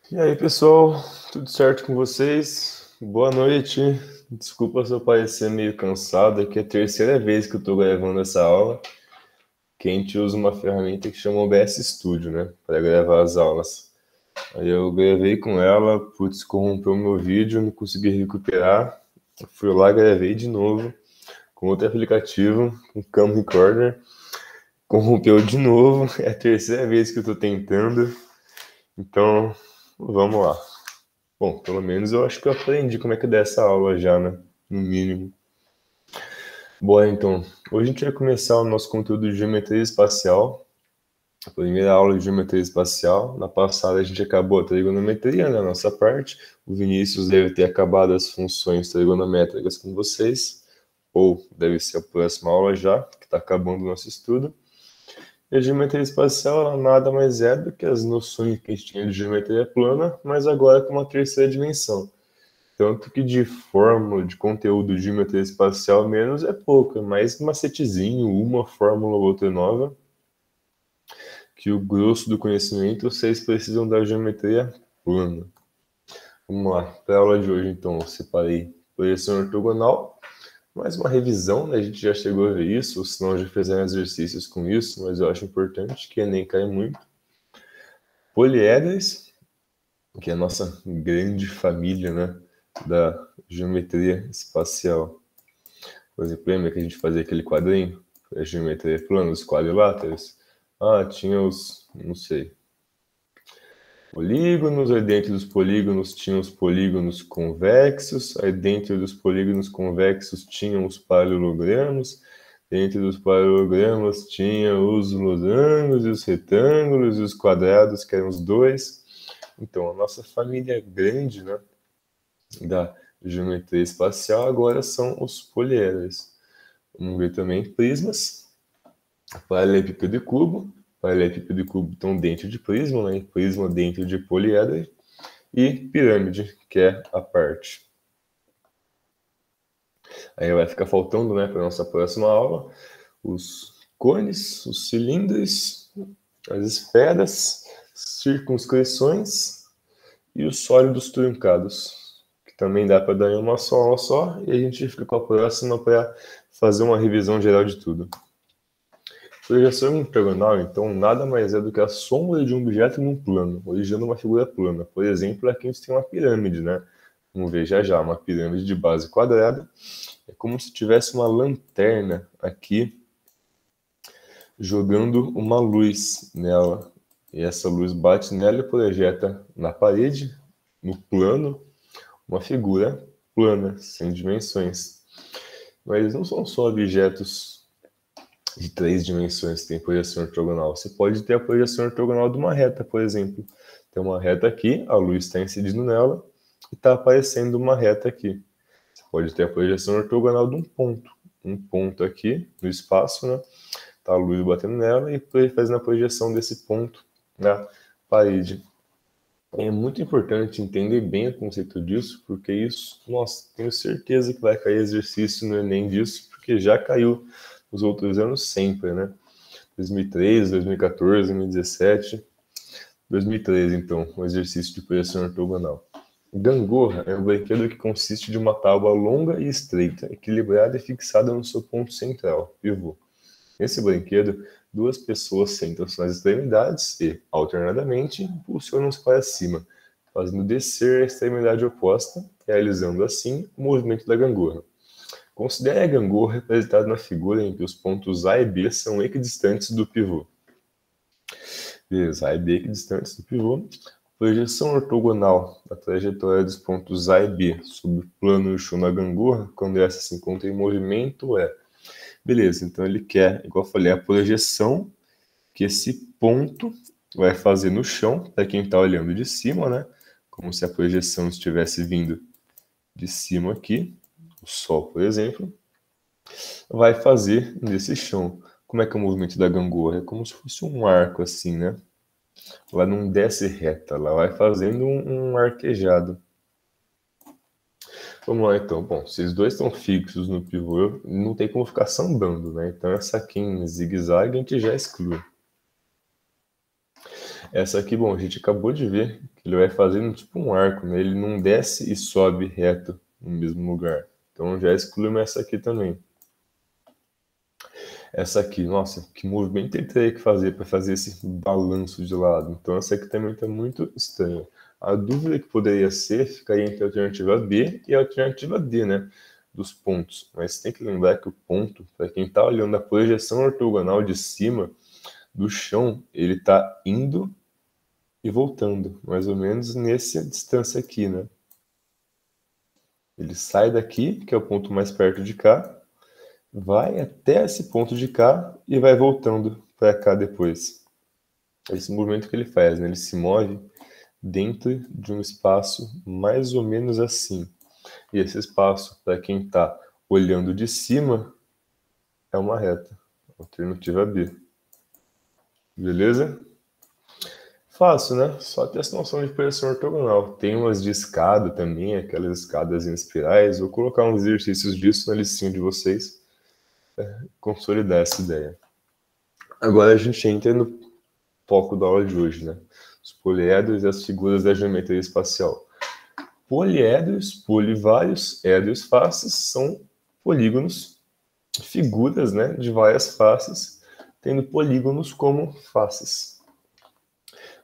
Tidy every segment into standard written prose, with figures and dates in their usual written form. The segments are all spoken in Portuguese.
E aí, pessoal, tudo certo com vocês? Boa noite. Desculpa se eu parecer meio cansado, é que é a terceira vez que eu tô gravando essa aula, que a gente usa uma ferramenta que chama OBS Studio, né, para gravar as aulas. Aí eu gravei com ela, putz, corrompeu meu vídeo, não consegui recuperar. Fui lá, gravei de novo com outro aplicativo, com Cam Recorder, corrompeu de novo. É a terceira vez que eu tô tentando, então vamos lá. Bom, pelo menos eu acho que eu aprendi como é que dá essa aula já, né? No mínimo. Bom, então, hoje a gente vai começar o nosso conteúdo de geometria espacial. A primeira aula de geometria espacial. Na passada a gente acabou a trigonometria, né? A nossa parte. O Vinícius deve ter acabado as funções trigonométricas com vocês. Ou deve ser a próxima aula já, que está acabando o nosso estudo. E a geometria espacial ela nada mais é do que as noções que a gente tinha de geometria plana, mas agora com uma terceira dimensão. Tanto que de fórmula, de conteúdo de geometria espacial, menos é pouco, é mais macetezinho, uma fórmula ou outra nova, que o grosso do conhecimento vocês precisam da geometria plana. Vamos lá, para a aula de hoje, então, eu separei projeção ortogonal, mais uma revisão, né? A gente já chegou a ver isso, senão já fizeram exercícios com isso, mas eu acho importante, que nem cai muito. Poliedros, que é a nossa grande família, né, da geometria espacial. Por exemplo, lembra que a gente fazia aquele quadrinho? A geometria plana, os quadriláteros? Ah, tinha os, não sei, polígonos, aí dentro dos polígonos tinham os polígonos convexos, aí dentro dos polígonos convexos tinham os paralelogramas, dentro dos paralelogramas tinha os losangos e os retângulos e os quadrados, que eram os dois. Então, a nossa família grande, né, da geometria espacial agora são os poliedros. Vamos ver também prismas, paralelepípedo e cubo. Paralelepípedo e cubo estão dentro de prisma, né? Prisma dentro de poliedro. E pirâmide, que é a parte. Aí vai ficar faltando, né, para nossa próxima aula, os cones, os cilindros, as esferas, circunscrições e os sólidos truncados, que também dá para dar em uma só aula só, e a gente fica com a próxima para fazer uma revisão geral de tudo. Projeção ortogonal, então, nada mais é do que a sombra de um objeto num plano, originando uma figura plana. Por exemplo, aqui a gente tem uma pirâmide, né? Vamos ver já já, uma pirâmide de base quadrada. É como se tivesse uma lanterna aqui jogando uma luz nela. E essa luz bate nela e projeta na parede, no plano, uma figura plana, sem dimensões. Mas não são só objetos de 3 dimensões que tem projeção ortogonal. Você pode ter a projeção ortogonal de uma reta, por exemplo. Tem uma reta aqui, a luz está incidindo nela e está aparecendo uma reta aqui. Você pode ter a projeção ortogonal de um ponto. Um ponto aqui no espaço, né? Tá a luz batendo nela e fazendo a projeção desse ponto na parede. É muito importante entender bem o conceito disso, porque isso, nossa, tenho certeza que vai cair exercício no Enem disso, porque já caiu nos outros anos sempre, né? 2013, 2014, 2017, 2013, então, o exercício de projeção ortogonal. Gangorra é um brinquedo que consiste de uma tábua longa e estreita, equilibrada e fixada no seu ponto central, pivô. Nesse brinquedo, duas pessoas sentam-se nas extremidades e, alternadamente, impulsionam-se para cima, fazendo descer a extremidade oposta, realizando assim o movimento da gangorra. Considere a gangorra representada na figura em que os pontos A e B são equidistantes do pivô. Beleza, A e B equidistantes do pivô. Projeção ortogonal da trajetória dos pontos A e B sobre o plano e o chão da gangorra, quando essa se encontra em movimento, é... Beleza, então ele quer, igual eu falei, a projeção que esse ponto vai fazer no chão, para quem está olhando de cima, né? Como se a projeção estivesse vindo de cima aqui, o Sol, por exemplo, vai fazer nesse chão. Como é que é o movimento da gangorra? É como se fosse um arco assim, né? Ela não desce reta, ela vai fazendo um arquejado. Vamos lá então. Bom, se os dois estão fixos no pivô, não tem como ficar sambando, né? Então essa aqui em zigue-zague a gente já exclui. Essa aqui, bom, a gente acabou de ver ele vai fazendo tipo um arco, né? Ele não desce e sobe reto no mesmo lugar. Então já excluímos essa aqui também. Essa aqui, nossa, que movimento ele teria que fazer para fazer esse balanço de lado? Então essa aqui também está muito estranha. A dúvida que poderia ser ficaria entre a alternativa B e a alternativa D, né? Dos pontos. Mas tem que lembrar que o ponto, para quem está olhando a projeção ortogonal de cima do chão, ele está indo e voltando, mais ou menos nessa distância aqui, né? Ele sai daqui, que é o ponto mais perto de cá, vai até esse ponto de cá e vai voltando para cá depois. Esse movimento que ele faz, né? Ele se move dentro de um espaço mais ou menos assim. E esse espaço, para quem está olhando de cima, é uma reta. Alternativa B. Beleza? Fácil, né? Só ter essa noção de projeção ortogonal. Tem umas de escada também, aquelas escadas em espirais. Vou colocar uns exercícios disso na listinha de vocês. Consolidar essa ideia. Agora a gente entra no foco da aula de hoje, né? Os poliedros e as figuras da geometria espacial. Poliedros, polivários, édrios, faces são polígonos, figuras, né, de várias faces, tendo polígonos como faces.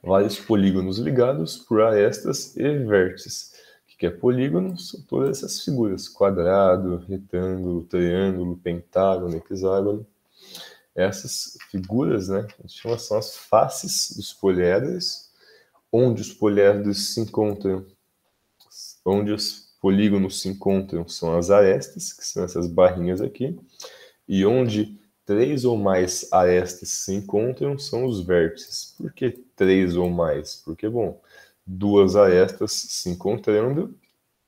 Vários polígonos ligados por arestas e vértices. O que é polígono? São todas essas figuras: quadrado, retângulo, triângulo, pentágono, hexágono. Essas figuras, né, a gente chama, são as faces dos poliedros, onde os poliedros se encontram, onde os polígonos se encontram são as arestas, que são essas barrinhas aqui, e onde 3 ou mais arestas se encontram são os vértices. Por que 3 ou mais? Porque, bom, 2 arestas se encontrando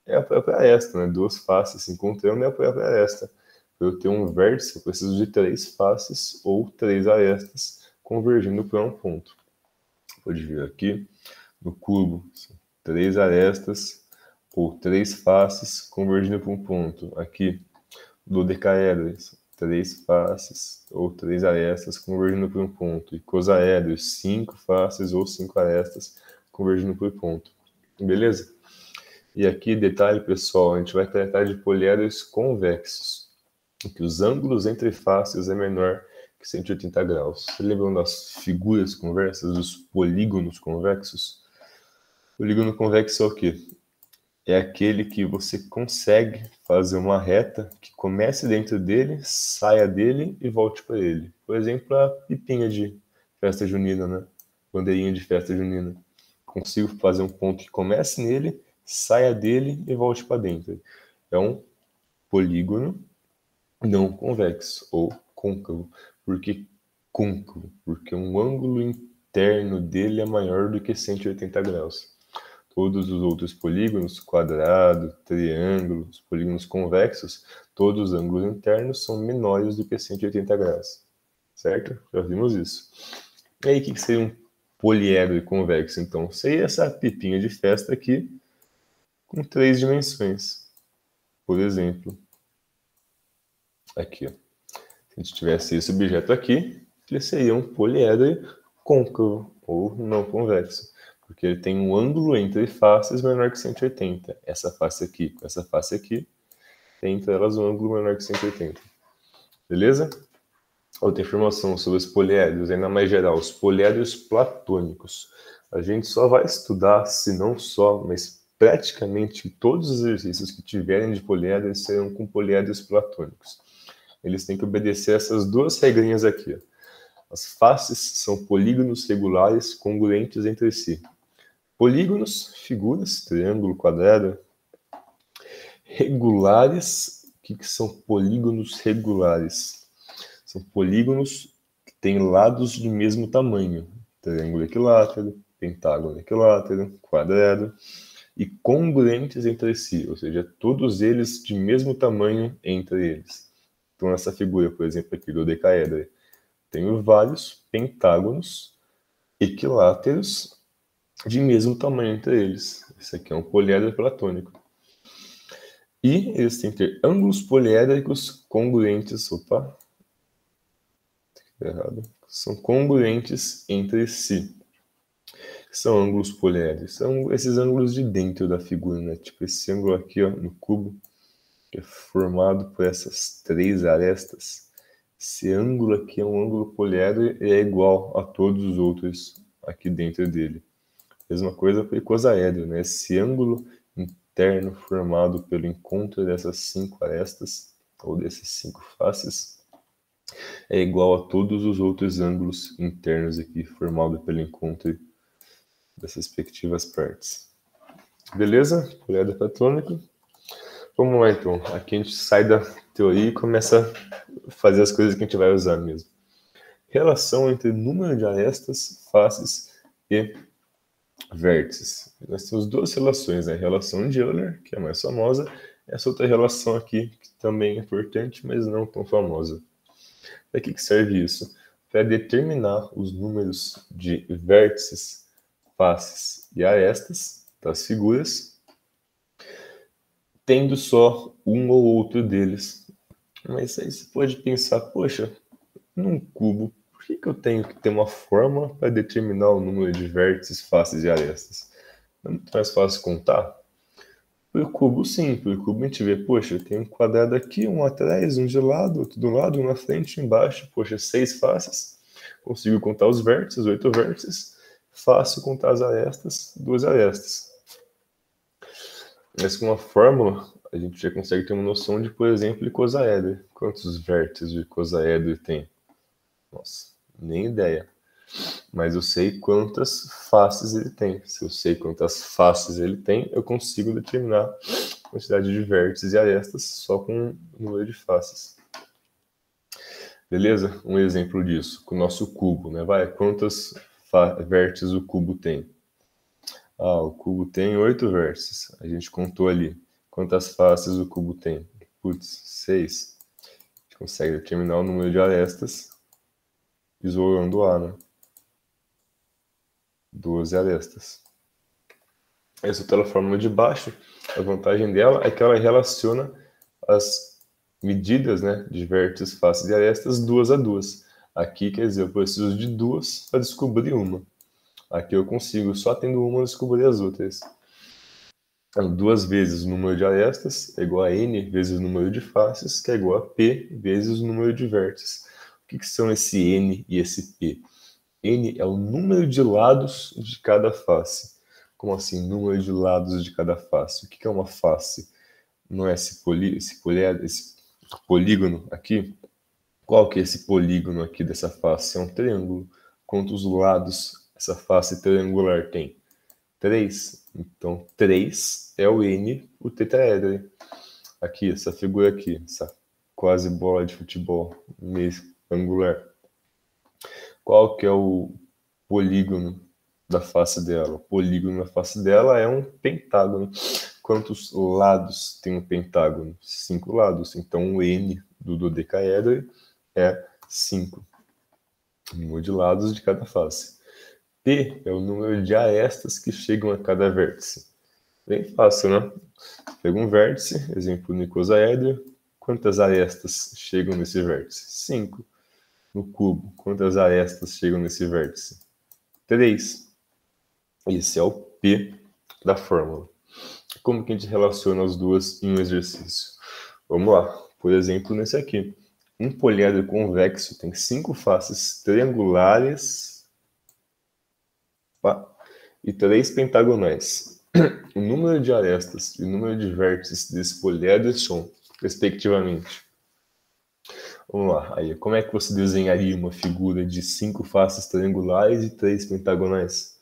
é a própria aresta, né? 2 faces se encontrando é a própria aresta. Para eu ter um vértice, eu preciso de 3 faces ou 3 arestas convergindo para um ponto. Pode vir aqui no cubo, 3 arestas ou 3 faces convergindo para um ponto. Aqui, dodecaedros, 3 faces ou 3 arestas convergindo para um ponto. Icosaedros, 5 faces ou 5 arestas convergindo para um ponto. Beleza? E aqui, detalhe, pessoal, a gente vai tratar de poliedros convexos, em que os ângulos entre faces é menor que 180 graus. Você lembram das figuras convexas, dos polígonos convexos? Polígono convexo é o quê? É aquele que você consegue fazer uma reta que comece dentro dele, saia dele e volte para ele. Por exemplo, a pipinha de festa junina, né? Bandeirinha de festa junina. Consigo fazer um ponto que comece nele, saia dele e volte para dentro. É um polígono não convexo ou côncavo. Por que côncavo? Porque um ângulo interno dele é maior do que 180 graus. Todos os outros polígonos, quadrado, triângulo, os polígonos convexos, todos os ângulos internos são menores do que 180 graus. Certo? Já vimos isso. E aí, o que seria um poliedro convexo? Então, seria essa pipinha de festa aqui com 3 dimensões. Por exemplo, aqui, ó. Se a gente tivesse esse objeto aqui, ele seria um poliedro côncavo ou não convexo, porque ele tem um ângulo entre faces menor que 180. Essa face aqui com essa face aqui tem entre elas um ângulo menor que 180. Beleza? Outra informação sobre os poliedros, ainda mais geral, os poliedros platônicos. A gente só vai estudar, se não só, mas praticamente todos os exercícios que tiverem de poliedros serão com poliedros platônicos. Eles têm que obedecer essas duas regrinhas aqui, ó. As faces são polígonos regulares congruentes entre si. Polígonos, figuras, triângulo, quadrado. Regulares, o que são polígonos regulares? São polígonos que têm lados de mesmo tamanho. Triângulo equilátero, pentágono equilátero, quadrado. E congruentes entre si, ou seja, todos eles de mesmo tamanho entre eles. Então, essa figura, por exemplo, aqui do dodecaedro, tenho vários pentágonos equiláteros de mesmo tamanho entre eles. Esse aqui é um poliedro platônico. E eles têm que ter ângulos poliédricos congruentes. Opa! Errado. São congruentes entre si. que são ângulos poliédricos? São esses ângulos de dentro da figura, né? Tipo esse ângulo aqui, ó, no cubo, que é formado por essas 3 arestas. Esse ângulo aqui é um ângulo poliédrico e é igual a todos os outros aqui dentro dele. Mesma coisa para o icosaedro, né? Esse ângulo interno formado pelo encontro dessas 5 arestas, ou desses 5 faces, é igual a todos os outros ângulos internos aqui, formado pelo encontro dessas respectivas partes. Beleza? Poliedro platônico. Vamos lá, então. Aqui a gente sai da teoria e começa a fazer as coisas que a gente vai usar mesmo. Relação entre número de arestas, faces e vértices. Nós temos 2 relações, né? A relação de Euler, que é a mais famosa, e essa outra relação aqui, que também é importante, mas não tão famosa. Para que serve isso? Para determinar os números de vértices, faces e arestas das figuras, tendo só um ou outro deles. Mas aí você pode pensar, poxa, num cubo, por que eu tenho que ter uma forma para determinar o número de vértices, faces e arestas? Não é muito mais fácil contar? Para o cubo, sim. Para o cubo a gente vê, poxa, eu tenho um quadrado aqui, um atrás, um de lado, outro do lado, um na frente, um embaixo. Poxa, 6 faces. Consigo contar os vértices, 8 vértices. Fácil contar as arestas, 2 arestas. Mas com uma fórmula, a gente já consegue ter uma noção de, por exemplo, icosaedro. Quantos vértices o icosaedro tem? Nossa, nem ideia. Mas eu sei quantas faces ele tem. Se eu sei quantas faces ele tem, eu consigo determinar a quantidade de vértices e arestas só com o número de faces. Beleza? Um exemplo disso, com o nosso cubo, né? Quantas vértices o cubo tem? O cubo tem 8 vértices. A gente contou ali. Quantas faces o cubo tem? Putz, 6. A gente consegue determinar o número de arestas isolando A, né? 12 arestas. Essa outra fórmula de baixo, a vantagem dela é que ela relaciona as medidas, né, de vértices, faces e arestas 2 a 2. Aqui, quer dizer, eu preciso de 2 para descobrir uma. Aqui eu consigo, só tendo uma, descobrir as outras. Então, 2 vezes o número de arestas é igual a n vezes o número de faces, que é igual a p vezes o número de vértices. O que são esse n e esse p? N é o número de lados de cada face. Como assim, número de lados de cada face? O que é uma face? Não é esse polígono aqui? Qual que é esse polígono aqui dessa face? É um triângulo. Quantos lados essa face triangular tem? 3. Então, 3 é o N, o tetraedro. Aqui, essa figura aqui, essa quase bola de futebol, meio angular. Qual que é o polígono da face dela? O polígono da face dela é um pentágono. Quantos lados tem um pentágono? 5 lados. Então, o N do dodecaedro é 5. O número de lados de cada face. P é o número de arestas que chegam a cada vértice. Bem fácil, né? Pega um vértice, exemplo no icosaedro. Quantas arestas chegam nesse vértice? 5. No cubo, quantas arestas chegam nesse vértice? 3. Esse é o P da fórmula. Como que a gente relaciona as duas em um exercício? Vamos lá. Por exemplo, nesse aqui. Um poliedro convexo tem 5 faces triangulares e 3 pentagonais. O número de arestas e o número de vértices desse poliedro são, respectivamente. Vamos lá. Aí, como é que você desenharia uma figura de 5 faces triangulares e 3 pentagonais?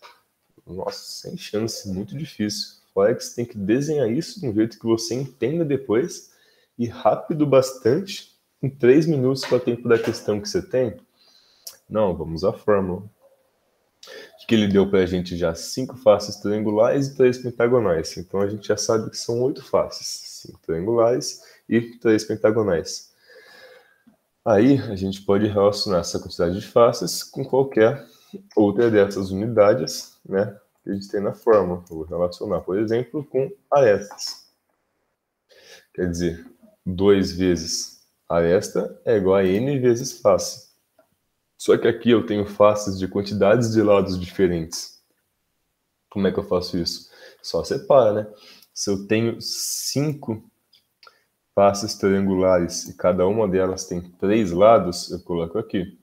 Nossa, sem chance, muito difícil. Fora que você tem que desenhar isso de um jeito que você entenda depois e rápido bastante, em 3 minutos com o tempo da questão que você tem. Não, vamos à fórmula. O que ele deu para a gente já? 5 faces triangulares e 3 pentagonais. Então a gente já sabe que são 8 faces. 5 triangulares e 3 pentagonais. Aí a gente pode relacionar essa quantidade de faces com qualquer outra dessas unidades, né, que a gente tem na fórmula. Eu vou relacionar, por exemplo, com arestas. Quer dizer, 2 vezes aresta é igual a n vezes face. Só que aqui eu tenho faces de quantidades de lados diferentes. Como é que eu faço isso? Só separa, né? Se eu tenho 5 faces triangulares e cada uma delas tem 3 lados, eu coloco aqui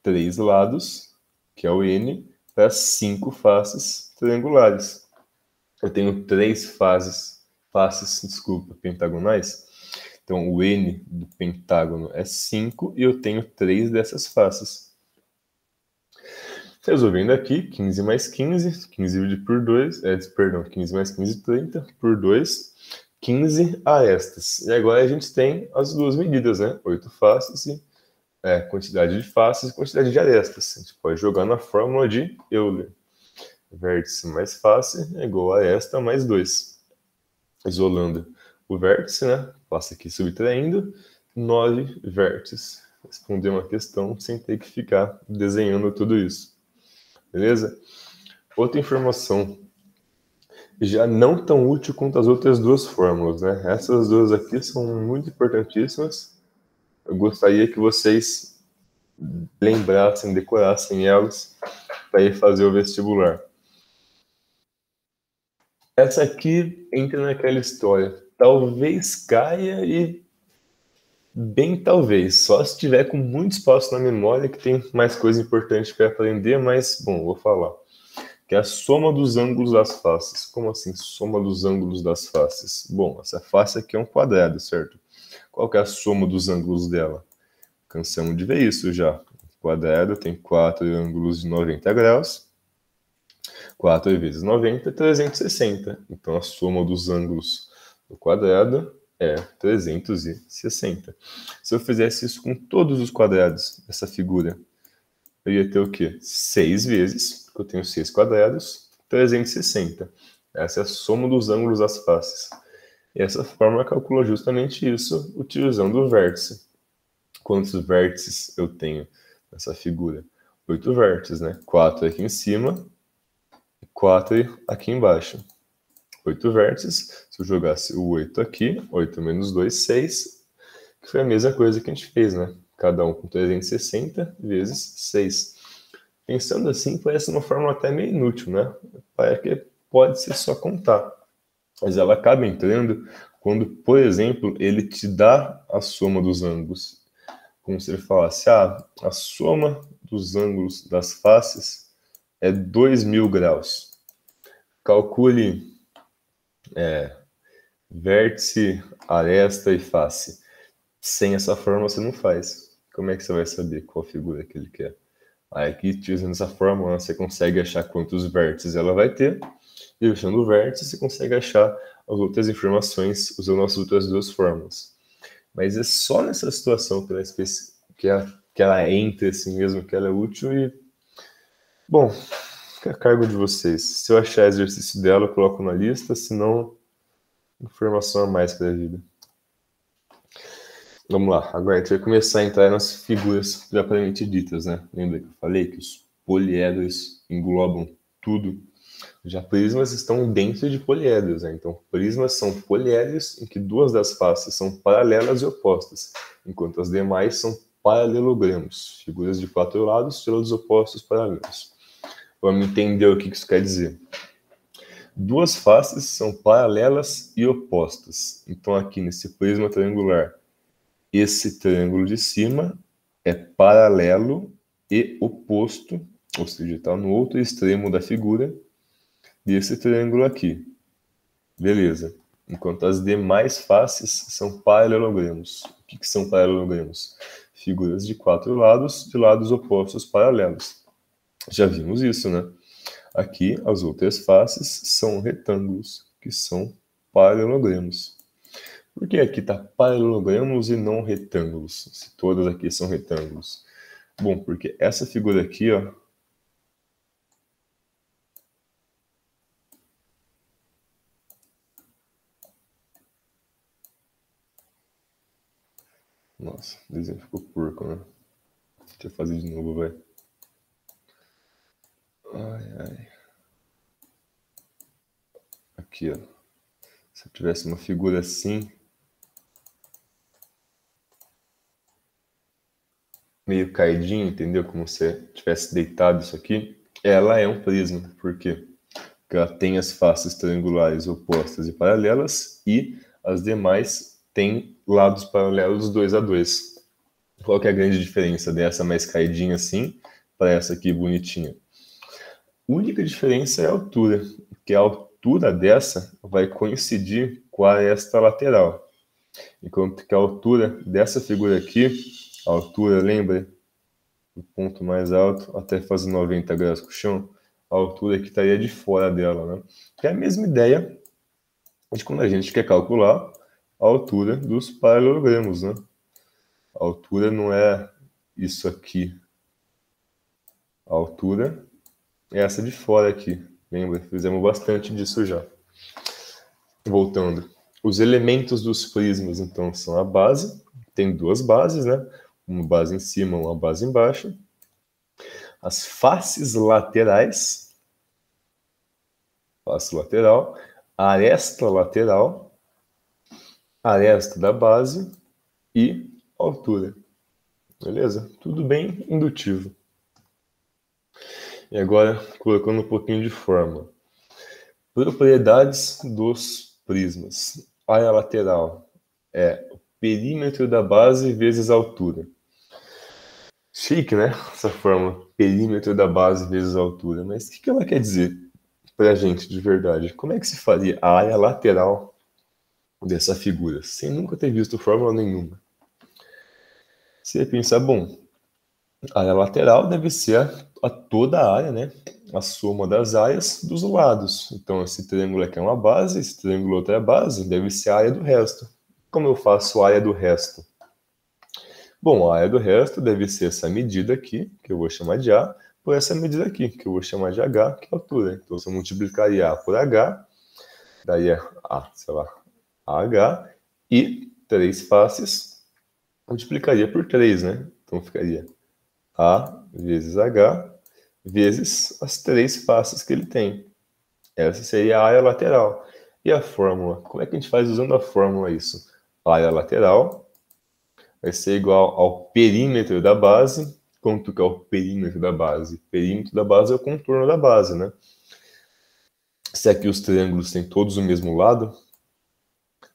3 lados, que é o N, para 5 faces triangulares. Eu tenho 3 faces, pentagonais. Então, o N do pentágono é 5 e eu tenho 3 dessas faces. Resolvendo aqui, 15 mais 15, 15 dividido por 2, 15 mais 15, 30, por 2, 15 arestas. E agora a gente tem as duas medidas, né? 8 faces e quantidade de faces e quantidade de arestas. A gente pode jogar na fórmula de Euler. Vértice mais face é igual a aresta mais 2. Isolando o vértice, né? Passa aqui subtraindo, 9 vértices. Responder uma questão sem ter que ficar desenhando tudo isso. Beleza? Outra informação, já não tão útil quanto as outras duas fórmulas, né? Essas duas aqui são muito importantíssimas. Eu gostaria que vocês lembrassem, decorassem elas para ir fazer o vestibular. Essa aqui entra naquela história. Talvez caia e bem talvez. Só se tiver com muito espaço na memória que tem mais coisa importante para aprender, mas, bom, vou falar. Que é a soma dos ângulos das faces. Como assim, soma dos ângulos das faces? Bom, essa face aqui é um quadrado, certo? Qual que é a soma dos ângulos dela? Cansamos de ver isso já. O quadrado tem 4 ângulos de 90 graus. 4 vezes 90 é 360. Então, a soma dos ângulos do quadrado é 360. Se eu fizesse isso com todos os quadrados dessa figura, eu ia ter o quê? 6 vezes, porque eu tenho 6 quadrados, 360. Essa é a soma dos ângulos das faces. E essa fórmula calcula justamente isso, utilizando o vértice. Quantos vértices eu tenho nessa figura? 8 vértices, né? 4 aqui em cima e 4 aqui embaixo. 8 vértices. Se eu jogasse o 8 aqui, 8 menos 2, 6, que foi a mesma coisa que a gente fez, né? Cada um com 360 vezes 6. Pensando assim, parece uma fórmula até meio inútil, né? Parece que pode ser só contar. Mas ela acaba entrando quando, por exemplo, ele te dá a soma dos ângulos. Como se ele falasse, a soma dos ângulos das faces é 2.000 graus. Calcule vértice, aresta e face. Sem essa fórmula você não faz. Como é que você vai saber qual figura que ele quer? Aí aqui, utilizando essa fórmula, você consegue achar quantos vértices ela vai ter. E achando o vértice, você consegue achar as outras informações usando as outras duas fórmulas. Mas é só nessa situação que ela entra assim mesmo, que ela é útil e... Bom, fica a cargo de vocês. Se eu achar exercício dela, eu coloco na lista, senão, informação a mais para a vida. Vamos lá, agora a gente vai começar a entrar nas figuras propriamente ditas, né? Lembra que eu falei que os poliedros englobam tudo? Já prismas estão dentro de poliedros, né? Então, prismas são poliedros em que duas das faces são paralelas e opostas, enquanto as demais são paralelogramos, figuras de 4 lados, de lados opostos paralelos. Vamos entender o que isso quer dizer. Duas faces são paralelas e opostas. Então, aqui nesse prisma triangular, esse triângulo de cima é paralelo e oposto, ou seja, está no outro extremo da figura desse triângulo aqui. Beleza. Enquanto as demais faces são paralelogramos. O que são paralelogramos? Figuras de 4 lados, de lados opostos paralelos. Já vimos isso, né? Aqui, as outras faces são retângulos, que são paralelogramos. Por que aqui está paralelogramos e não retângulos? Se todas aqui são retângulos. Bom, porque essa figura aqui, ó, nossa, o desenho ficou porco, né? Deixa eu fazer de novo, vai. Ai. Aqui, ó. Se eu tivesse uma figura assim, meio caidinha, entendeu? Como se tivesse deitado isso aqui, ela é um prisma. Por quê? que ela tem as faces triangulares opostas e paralelas, e as demais têm lados paralelos 2 a 2. Qual que é a grande diferença dessa mais caidinha assim para essa aqui bonitinha? A única diferença é a altura, porque a altura dessa vai coincidir com a aresta lateral. Enquanto que a altura dessa figura aqui, a altura, lembra? O ponto mais alto até fazer 90 graus com o chão, a altura que estaria de fora dela, né? Que é a mesma ideia de quando a gente quer calcular a altura dos paralelogramos, né? A altura não é isso aqui. A altura é essa de fora aqui. Lembra? Fizemos bastante disso já. Voltando. Os elementos dos prismas, então, são a base. Tem duas bases, né? Uma base em cima, uma base embaixo. As faces laterais. Face lateral. Aresta lateral. Aresta da base. E altura. Beleza? Tudo bem indutivo. E agora, colocando um pouquinho de fórmula. Propriedades dos prismas. Área lateral é o perímetro da base vezes a altura. Chique, né? Essa fórmula, perímetro da base vezes a altura. Mas o que ela quer dizer pra gente de verdade? Como é que se faria a área lateral dessa figura, sem nunca ter visto fórmula nenhuma? Você ia pensar, bom, a área lateral deve ser a toda a área, né? A soma das áreas dos lados. Então, esse triângulo aqui é uma base, esse triângulo outro é a base, deve ser a área do resto. Como eu faço a área do resto? Bom, a área do resto deve ser essa medida aqui, que eu vou chamar de A, por essa medida aqui, que eu vou chamar de H, que é a altura. Então, se eu multiplicaria A por H, daria A, sei lá, AH, e 3 faces, multiplicaria por 3, né? Então, ficaria A vezes H vezes as 3 faces que ele tem. Essa seria a área lateral. E a fórmula? Como é que a gente faz usando a fórmula isso? A área lateral vai ser igual ao perímetro da base. Quanto que é o perímetro da base? O perímetro da base é o contorno da base, né? Se aqui os triângulos têm todos o mesmo lado,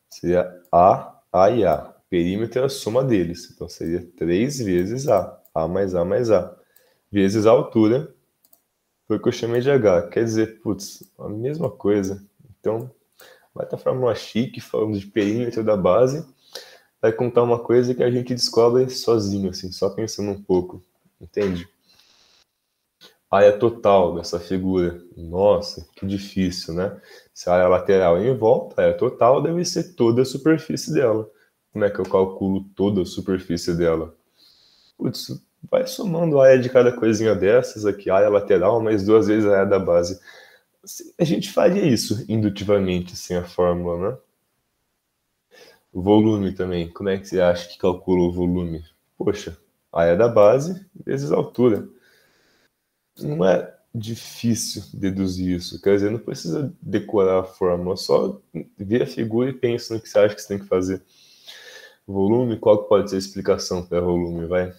seria A e A. O perímetro é a soma deles. Então seria 3 vezes A mais A mais A. Vezes a altura, foi o que eu chamei de H. Quer dizer, putz, a mesma coisa. Então, vai estar fórmula chique, falando de perímetro da base, vai contar uma coisa que a gente descobre sozinho, assim, só pensando um pouco, entende? A área total dessa figura, nossa, que difícil, né? Se a área lateral é em volta, a área total deve ser toda a superfície dela. Como é que eu calculo toda a superfície dela? Putz, vai somando a área de cada coisinha dessas aqui, a área lateral, mais 2 vezes a área da base. A gente faria isso indutivamente, sem a fórmula, né? O volume também. Como é que você acha que calcula o volume? Poxa, a área da base vezes a altura. Não é difícil deduzir isso. Quer dizer, não precisa decorar a fórmula, só ver a figura e pensa no que você acha que você tem que fazer. Volume, qual que pode ser a explicação para volume? Vai.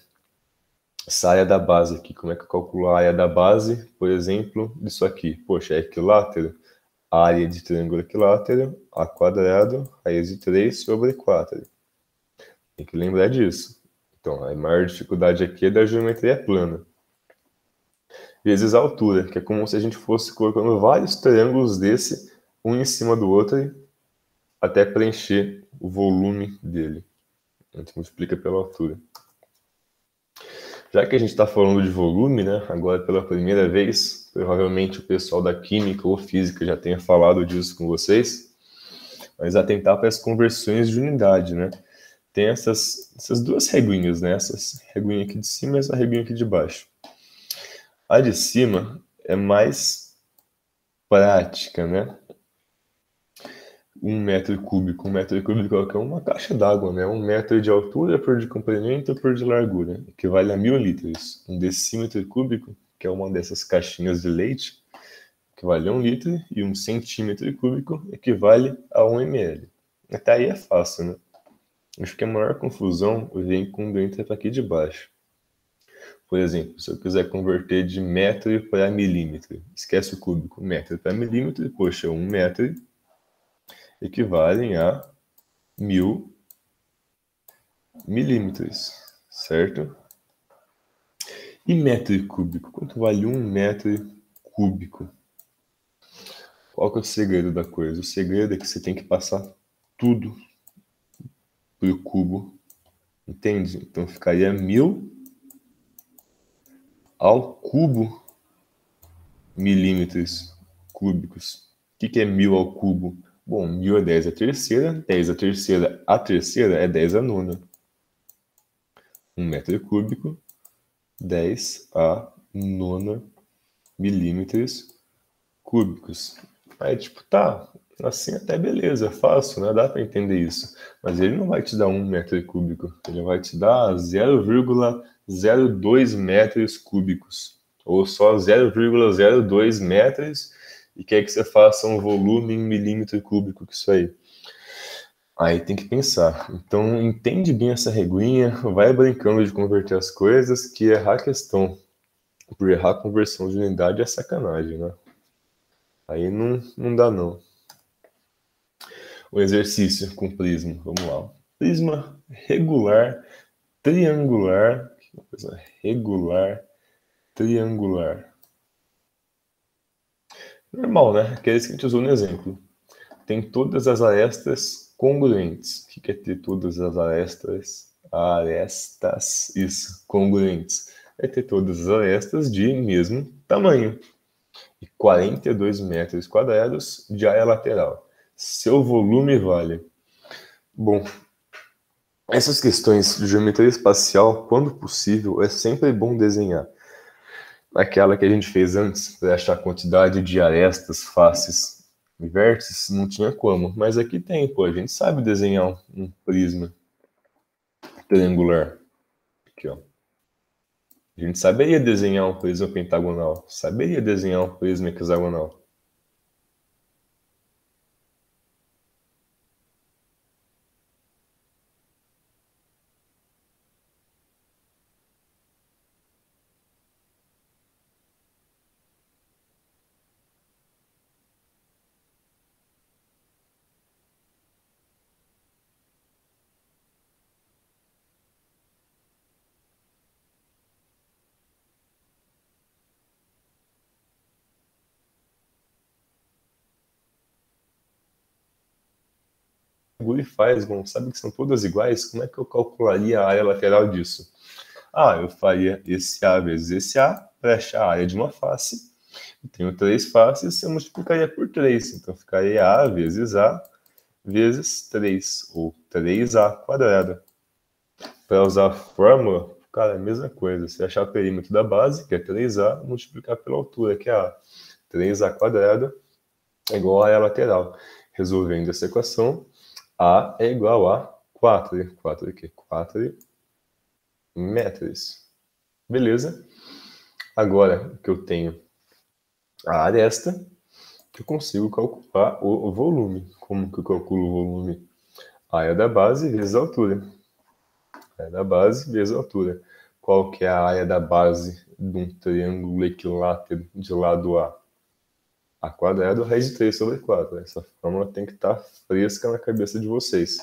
Essa área da base aqui, como é que eu calculo a área da base, por exemplo, disso aqui? Poxa, é equilátero. Área de triângulo equilátero, A quadrado, raiz de 3 sobre 4. Tem que lembrar disso. Então, a maior dificuldade aqui é da geometria plana. Vezes a altura, que é como se a gente fosse colocando vários triângulos desse, um em cima do outro, até preencher o volume dele. A gente multiplica pela altura. Já que a gente está falando de volume, né, agora pela primeira vez, provavelmente o pessoal da química ou física já tenha falado disso com vocês, mas atentar para as conversões de unidade, né? Tem essas duas reguinhas, né? Essa reguinha aqui de cima e essa reguinha aqui de baixo. A de cima é mais prática, né? 1 metro cúbico é uma caixa d'água, né? 1 metro de altura por de comprimento por de largura, equivale a 1000 litros. 1 decímetro cúbico, que é uma dessas caixinhas de leite, equivale a 1 litro, e 1 centímetro cúbico equivale a 1 ml. Até aí é fácil, né? Acho que a maior confusão vem quando entra para aqui de baixo. Por exemplo, se eu quiser converter de metro para milímetro, esquece o cúbico, metro para milímetro, poxa, 1 metro equivale a 1000 milímetros, certo? E metro cúbico? Quanto vale 1 metro cúbico? Qual que é o segredo da coisa? O segredo é que você tem que passar tudo pro cubo, entende? Então ficaria 1000 ao cubo milímetros cúbicos. O que é 1000 ao cubo? Bom, 1000 é 10 a terceira, 10 a terceira é 10 a nona. 1 metro cúbico, 10 a nona milímetros cúbicos. Aí, tipo, tá, assim até beleza, fácil, né? Dá para entender isso. Mas ele não vai te dar 1 metro cúbico, ele vai te dar 0,02 metros cúbicos. Ou só 0,02 metros e quer que você faça um volume em milímetro cúbico, que isso aí. Aí tem que pensar. Então, entende bem essa reguinha, vai brincando de converter as coisas, que errar a questão por errar a conversão de unidade é sacanagem, né? Aí não dá, não. O exercício com prisma, vamos lá. Prisma regular, triangular, regular, triangular. Normal, né? Aqueles que a gente usou no exemplo. Tem todas as arestas congruentes. O que é ter todas as arestas? Arestas, isso, congruentes. É ter todas as arestas de mesmo tamanho. E 42 metros quadrados de área lateral. Seu volume vale. Bom, essas questões de geometria espacial, quando possível, é sempre bom desenhar. Aquela que a gente fez antes, para achar a quantidade de arestas, faces e vértices, não tinha como. Mas aqui tem, pô, a gente sabe desenhar um prisma triangular. Aqui, ó. A gente saberia desenhar um prisma pentagonal, saberia desenhar um prisma hexagonal. E faz, bom, sabe que são todas iguais? Como é que eu calcularia a área lateral disso? Ah, eu faria esse A vezes esse A para achar a área de uma face. Eu tenho 3 faces, eu multiplicaria por 3. Então ficaria A vezes 3, ou 3A quadrada. Para usar a fórmula, cara, é a mesma coisa. Se achar o perímetro da base, que é 3A, multiplicar pela altura, que é A. 3A quadrada é igual a área lateral. Resolvendo essa equação, A é igual a 4. 4 aqui, 4 metros. Beleza? Agora que eu tenho a aresta, eu consigo calcular o volume. Como que eu calculo o volume? A área da base vezes a altura. A área da base vezes a altura. Qual que é a área da base de um triângulo equilátero de lado A? A quadrado raiz de 3 sobre 4. Essa fórmula tem que estar fresca na cabeça de vocês.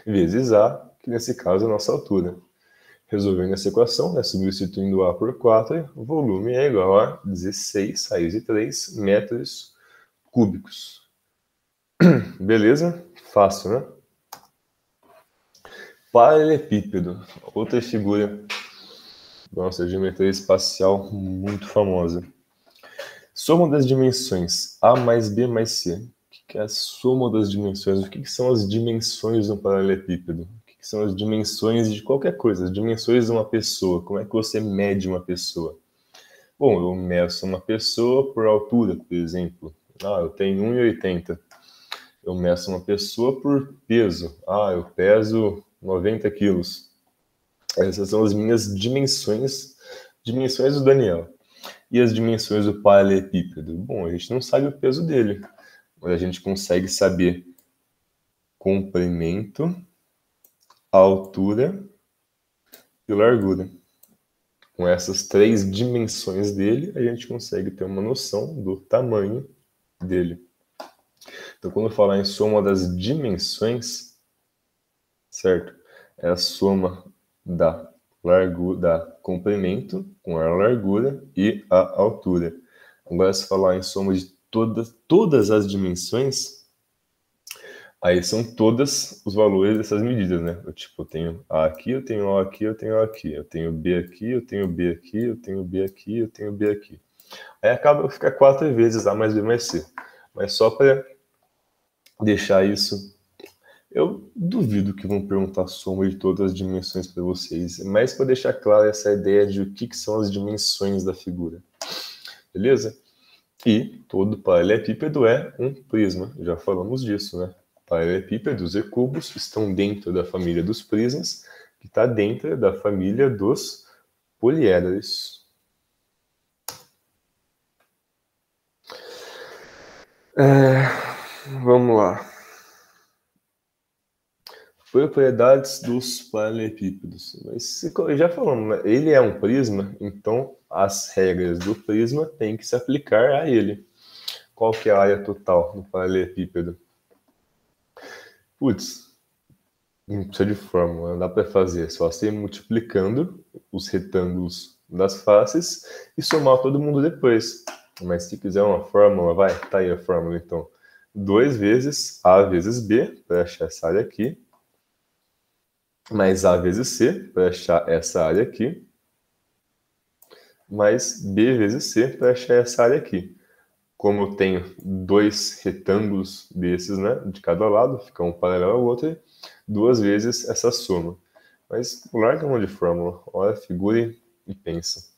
Vezes A, que nesse caso é a nossa altura. Resolvendo essa equação, né, substituindo A por 4, o volume é igual a 16 raiz de 3 metros cúbicos. Beleza? Fácil, né? Paralelepípedo, outra figura, nossa, geometria espacial muito famosa. Soma das dimensões A mais B mais C. O que é a soma das dimensões? O que são as dimensões de um paralelepípedo? O que são as dimensões de qualquer coisa? As dimensões de uma pessoa. Como é que você mede uma pessoa? Bom, eu meço uma pessoa por altura, por exemplo. Ah, eu tenho 1,80. Eu meço uma pessoa por peso. Ah, eu peso 90 quilos. Essas são as minhas dimensões, dimensões do Daniel. E as dimensões do paralelepípedo? Bom, a gente não sabe o peso dele, mas a gente consegue saber comprimento, altura e largura. Com essas 3 dimensões dele, a gente consegue ter uma noção do tamanho dele. Então, quando eu falar em soma das dimensões, certo? É a soma da comprimento com a largura e a altura. Agora, se falar em soma de todas as dimensões, aí são todos os valores dessas medidas, né? Eu tenho A aqui, eu tenho O aqui, eu tenho O aqui, eu tenho B aqui, eu tenho B aqui, eu tenho B aqui, eu tenho B aqui. Aí acaba ficar 4 vezes A mais B mais C. Mas só para deixar isso, eu duvido que vão perguntar a soma de todas as dimensões para vocês, mas para deixar clara essa ideia de o que são as dimensões da figura. Beleza? E todo paralelepípedo é um prisma, já falamos disso, né? Paralelepípedos e cubos estão dentro da família dos prismas, que está dentro da família dos poliedros. Vamos lá. Propriedades dos paralelepípedos. Mas já falamos, né? Ele é um prisma, então as regras do prisma têm que se aplicar a ele. Qual que é a área total do paralelepípedo? Putz, não precisa de fórmula, não dá para fazer. Só você multiplicando os retângulos das faces e somar todo mundo depois. Mas se quiser uma fórmula, vai, tá aí a fórmula então. 2 vezes A vezes B, para achar essa área aqui, mais A vezes C, para achar essa área aqui, mais B vezes C, para achar essa área aqui. Como eu tenho 2 retângulos desses, né, de cada lado, fica um paralelo ao outro, 2 vezes essa soma. Mas larga a mão de fórmula, olha, figure e pensa.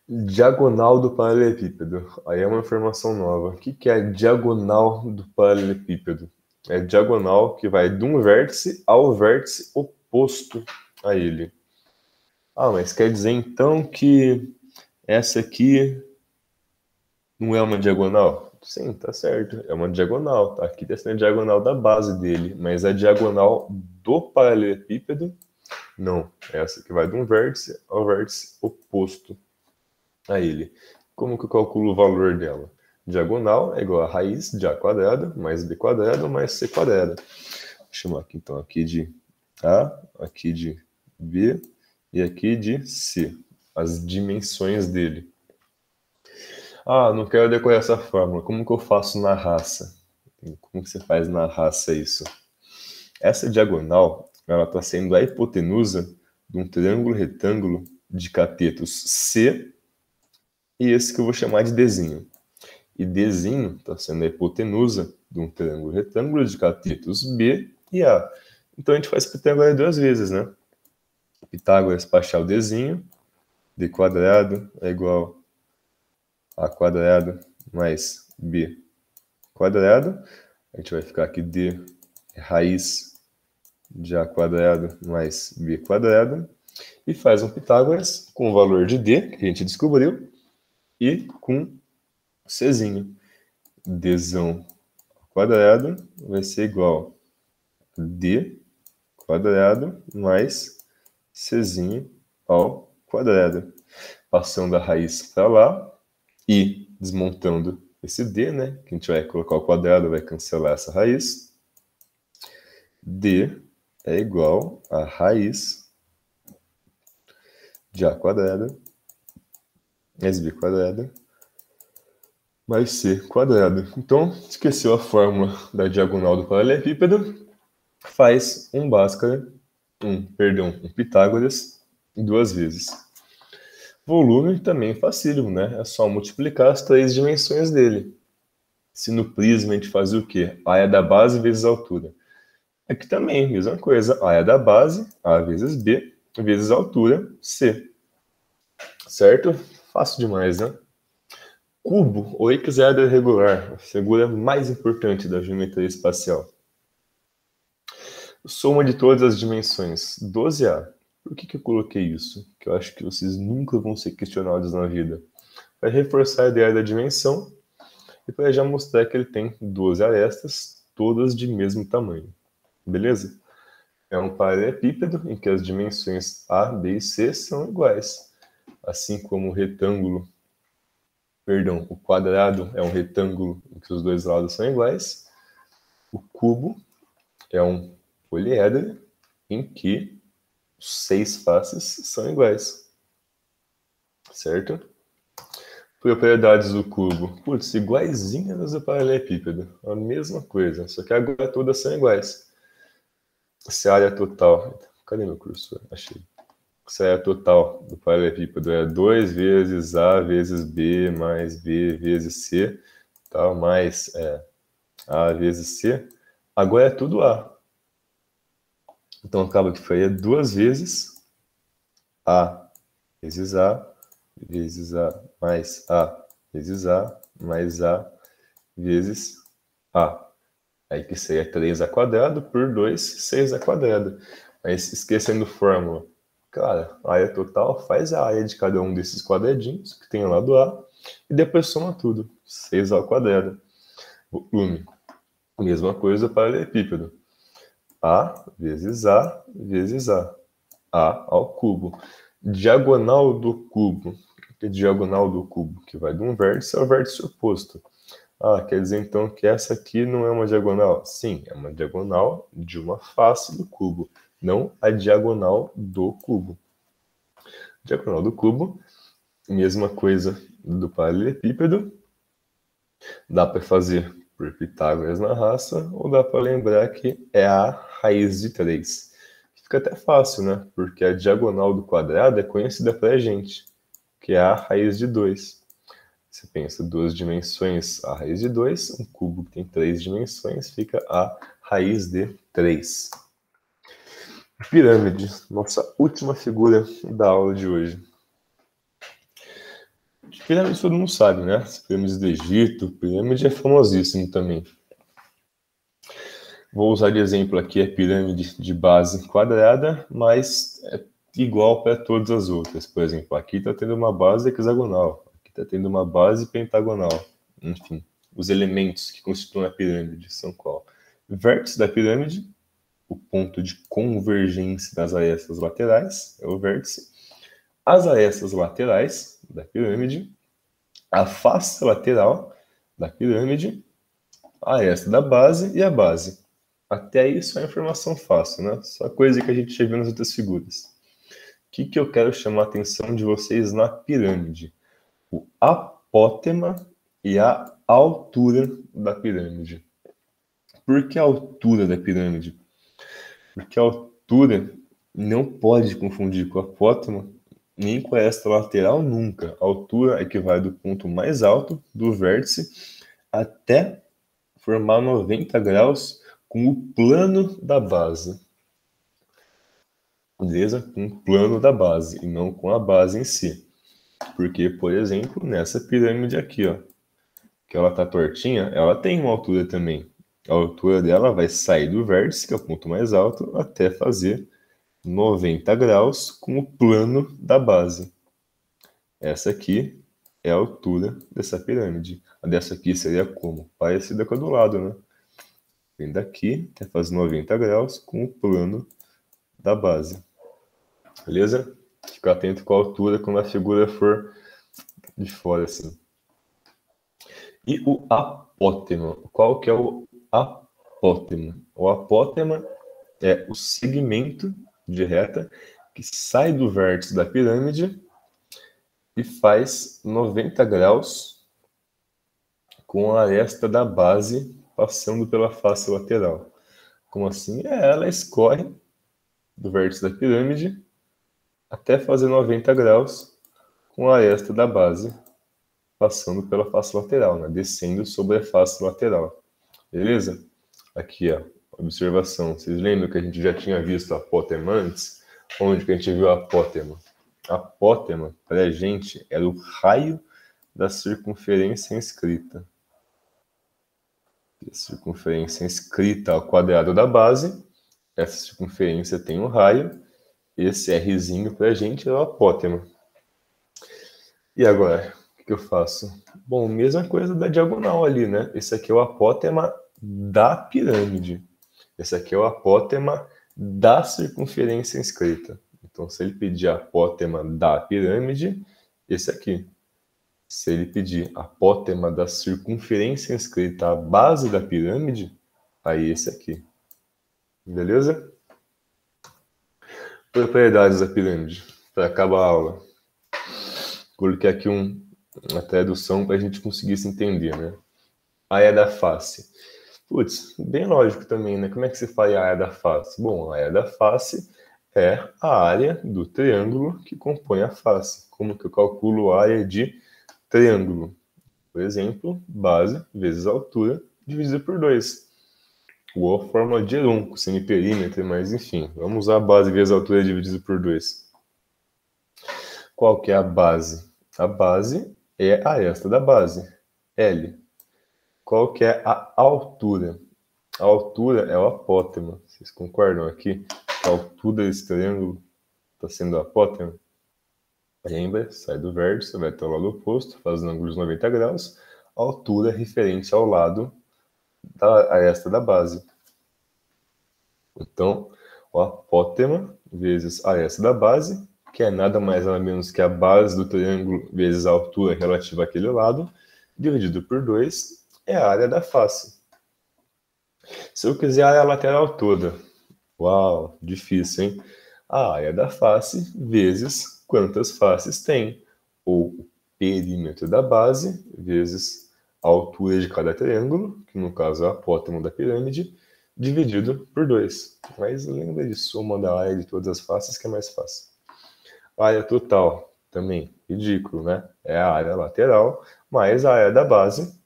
Diagonal do paralelepípedo. Aí é uma informação nova. O que é a diagonal do paralelepípedo? É a diagonal que vai de um vértice ao vértice oposto a ele. Ah, mas quer dizer então que essa aqui não é uma diagonal? Sim, tá certo. É uma diagonal. Tá? Aqui está sendo a diagonal da base dele. Mas a diagonal do paralelepípedo, não. É essa que vai de um vértice ao vértice oposto a ele. Como que eu calculo o valor dela? Diagonal é igual a raiz de A quadrado mais B quadrado mais C quadrado. Vou chamar aqui então aqui de A, aqui de B e aqui de C. As dimensões dele. Ah, não quero decorar essa fórmula. Como que eu faço na raça? Como que você faz na raça isso? Essa diagonal, ela está sendo a hipotenusa de um triângulo retângulo de catetos C e esse que eu vou chamar de Dzinho. E Dzinho está sendo a hipotenusa de um triângulo retângulo de catetos B e A. Então a gente faz Pitágoras 2 vezes, né? Pitágoras para achar o Dzinho, D quadrado é igual a quadrado mais B quadrado. A gente vai ficar aqui D é raiz de A quadrado mais B quadrado. E faz um Pitágoras com o valor de D, que a gente descobriu, e com Czinho. Dzão quadrado vai ser igual a D quadrado mais Czinho ao quadrado. Passando a raiz para lá e desmontando esse D, né? Que a gente vai colocar o quadrado, vai cancelar essa raiz. D é igual a raiz de A quadrado mais B quadrado mais C quadrado. Então, esqueceu a fórmula da diagonal do paralelepípedo, faz um Pitágoras 2 vezes. Volume também é facílimo, né? É só multiplicar as 3 dimensões dele. Se no prisma a gente fazia o quê? A é da base vezes a altura. Aqui também, mesma coisa. A é da base, A vezes B, vezes a altura, C. Certo? Fácil demais, né? Cubo, ou hexáedro regular, a figura mais importante da geometria espacial. Soma de todas as dimensões, 12A. Por que eu coloquei isso? Que eu acho que vocês nunca vão ser questionados na vida. Para reforçar a ideia da dimensão e para já mostrar que ele tem 12 arestas, todas de mesmo tamanho. Beleza? é um paralelepípedo em que as dimensões A, B e C são iguais. Assim como o retângulo, perdão, o quadrado é um retângulo em que os dois lados são iguais. O cubo é um poliedro em que os 6 faces são iguais. Certo? Propriedades do cubo. Putz, iguaizinhas as do paralelepípedo. A mesma coisa, só que agora todas são iguais. Se a área total... Cadê meu cursor? Achei. Se a área total do paralelepípedo é 2 vezes A vezes B mais B vezes C, tal, mais A vezes C, agora é tudo A. Então acaba que foi 2 vezes A vezes A vezes A mais A vezes A mais A vezes A. Aí que seria 3A² por 2, 6A². Mas esquecendo fórmula. Cara, a área total faz a área de cada um desses quadradinhos que tem lá do A e depois soma tudo. 6A². Volume. Mesma coisa para o paralelepípedo. A vezes A vezes A. A ao cubo. Diagonal do cubo. Que diagonal do cubo que vai de um vértice ao vértice oposto. Ah, quer dizer então que essa aqui não é uma diagonal? Sim, é uma diagonal de uma face do cubo, não a diagonal do cubo. Diagonal do cubo, mesma coisa do paralelepípedo. Dá para fazer por Pitágoras na raça, ou dá para lembrar que é a raiz de 3. Fica até fácil, né? Porque a diagonal do quadrado é conhecida para a gente, que é a raiz de 2. Você pensa, 2 dimensões, a raiz de 2, um cubo que tem 3 dimensões, fica a raiz de 3. Pirâmide, nossa última figura da aula de hoje. Pirâmide todo mundo sabe, né? As pirâmides do Egito, pirâmide é famosíssimo também. Vou usar de exemplo aqui a pirâmide de base quadrada, mas é igual para todas as outras. Por exemplo, aqui está tendo uma base hexagonal, aqui está tendo uma base pentagonal. Enfim, os elementos que constituem a pirâmide são qual? Vértice da pirâmide, o ponto de convergência das arestas laterais, é o vértice. As arestas laterais da pirâmide, a face lateral da pirâmide, a aresta da base e a base. Até aí só é informação fácil, né? Só coisa que a gente já viu nas outras figuras. O que eu quero chamar a atenção de vocês na pirâmide? O apótema e a altura da pirâmide. Por que a altura da pirâmide? Porque a altura não pode confundir com o apótema, nem com a aresta lateral nunca. A altura é que vai do ponto mais alto do vértice até formar 90 graus com o plano da base. Beleza? Com o plano da base e não com a base em si. Porque, por exemplo, nessa pirâmide aqui, ó, que ela tá tortinha, ela tem uma altura também. A altura dela vai sair do vértice, que é o ponto mais alto, até fazer 90 graus com o plano da base. Essa aqui é a altura dessa pirâmide. A dessa aqui seria como? Parecida com a do lado, né? Vem daqui até fazer 90 graus com o plano da base. Beleza? Fica atento com a altura quando a figura for de fora, assim. E o apótema. Qual que é o apótema? O apótema é o segmento de reta que sai do vértice da pirâmide e faz 90 graus com a aresta da base passando pela face lateral. Como assim? Ela escorre do vértice da pirâmide até fazer 90 graus com a aresta da base passando pela face lateral, né? Descendo sobre a face lateral. Beleza? Aqui, ó, observação. Vocês lembram que a gente já tinha visto a apótema antes? Onde que a gente viu a apótema? A apótema, para a gente, era o raio da circunferência inscrita. A circunferência inscrita ao quadrado da base. Essa circunferência tem um raio. Esse Rzinho para a gente é o apótema. E agora, o que eu faço? Bom, mesma coisa da diagonal ali, né? Esse aqui é o apótema da pirâmide. Esse aqui é o apótema da circunferência inscrita. Então, se ele pedir a apótema da pirâmide, esse aqui. Se ele pedir a apótema da circunferência inscrita à base da pirâmide, aí esse aqui. Beleza? Propriedades da pirâmide. Para acabar a aula. Coloquei aqui uma tradução para a gente conseguir se entender, né? Área da face. Putz, bem lógico também, né? Como é que se faz a área da face? Bom, a área da face é a área do triângulo que compõe a face. Como que eu calculo a área de triângulo? Por exemplo, base vezes altura dividido por 2. Ou a fórmula de Heron, semiperímetro, mas enfim. Vamos usar a base vezes a altura dividido por 2. Qual que é a base? A base é a aresta da base, L. Qual que é a altura? A altura é o apótema. Vocês concordam aqui? A altura desse triângulo está sendo a apótema? Lembra? Sai do vértice, vai até o lado oposto, faz ângulos 90 graus. A altura é referente ao lado da aresta da base. Então, o apótema vezes a aresta da base, que é nada mais nada menos que a base do triângulo vezes a altura relativa àquele lado, dividido por 2, é a área da face. Se eu quiser a área lateral toda, uau, difícil, hein? A área da face vezes quantas faces tem, ou o perímetro da base vezes a altura de cada triângulo, que no caso é o apótema da pirâmide, dividido por 2. Mas lembra de soma da área de todas as faces, que é mais fácil. A área total, também ridículo, né? É a área lateral mais a área da base,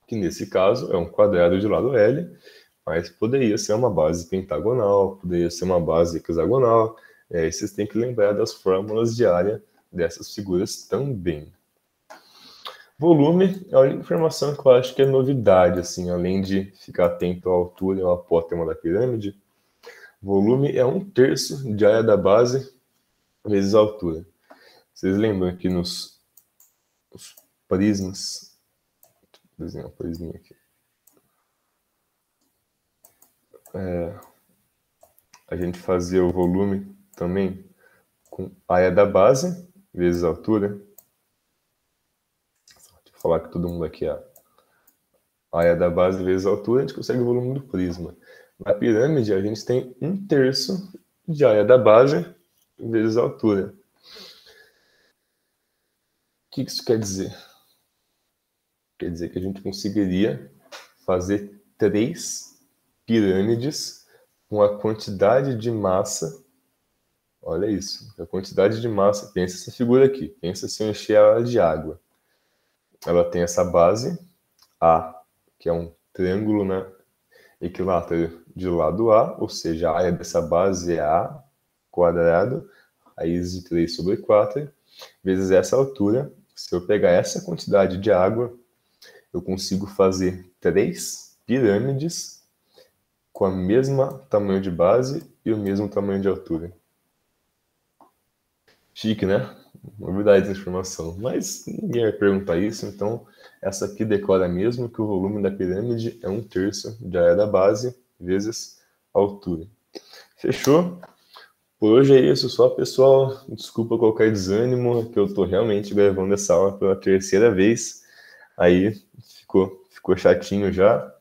que nesse caso é um quadrado de lado L, mas poderia ser uma base pentagonal, poderia ser uma base hexagonal. E vocês têm que lembrar das fórmulas de área dessas figuras também. Volume é a única informação que eu acho que é novidade, assim, além de ficar atento à altura e ao apótema da pirâmide. Volume é 1/3 de área da base vezes a altura. Vocês lembram que nos prismas, vou desenhar um prisminha aqui. A gente fazia o volume também com a área da base vezes a altura. Deixa eu falar que todo mundo aqui é a área da base vezes a altura, a gente consegue o volume do prisma. Na pirâmide, a gente tem 1/3 de área da base vezes a altura. O que isso quer dizer? Quer dizer que a gente conseguiria fazer 3 pirâmides com a quantidade de massa. Olha isso, a quantidade de massa. Pensa essa figura aqui. Pensa se eu encher ela de água. Ela tem essa base A, que é um triângulo, né, equilátero de lado A, ou seja, a área dessa base é A quadrado, raiz de 3 sobre 4, vezes essa altura. Se eu pegar essa quantidade de água, eu consigo fazer 3 pirâmides com a mesma tamanho de base e o mesmo tamanho de altura. Chique, né? Novidade de informação. Mas ninguém vai perguntar isso, então essa aqui decora mesmo que o volume da pirâmide é 1/3 de área da base vezes a altura. Fechou? Por hoje é isso só, pessoal. Desculpa qualquer desânimo, que eu tô realmente gravando essa aula pela 3ª vez. Aí ficou chatinho já.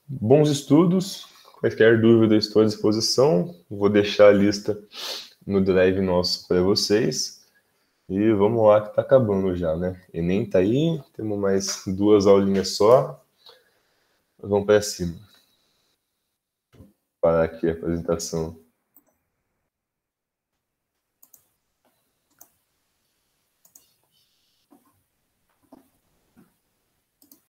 Bons estudos. Qualquer dúvida, estou à disposição. Vou deixar a lista no drive nosso para vocês. E vamos lá, que tá acabando já, né? Enem tá aí, temos mais 2 aulinhas só. Vamos para cima. Parar aqui a apresentação.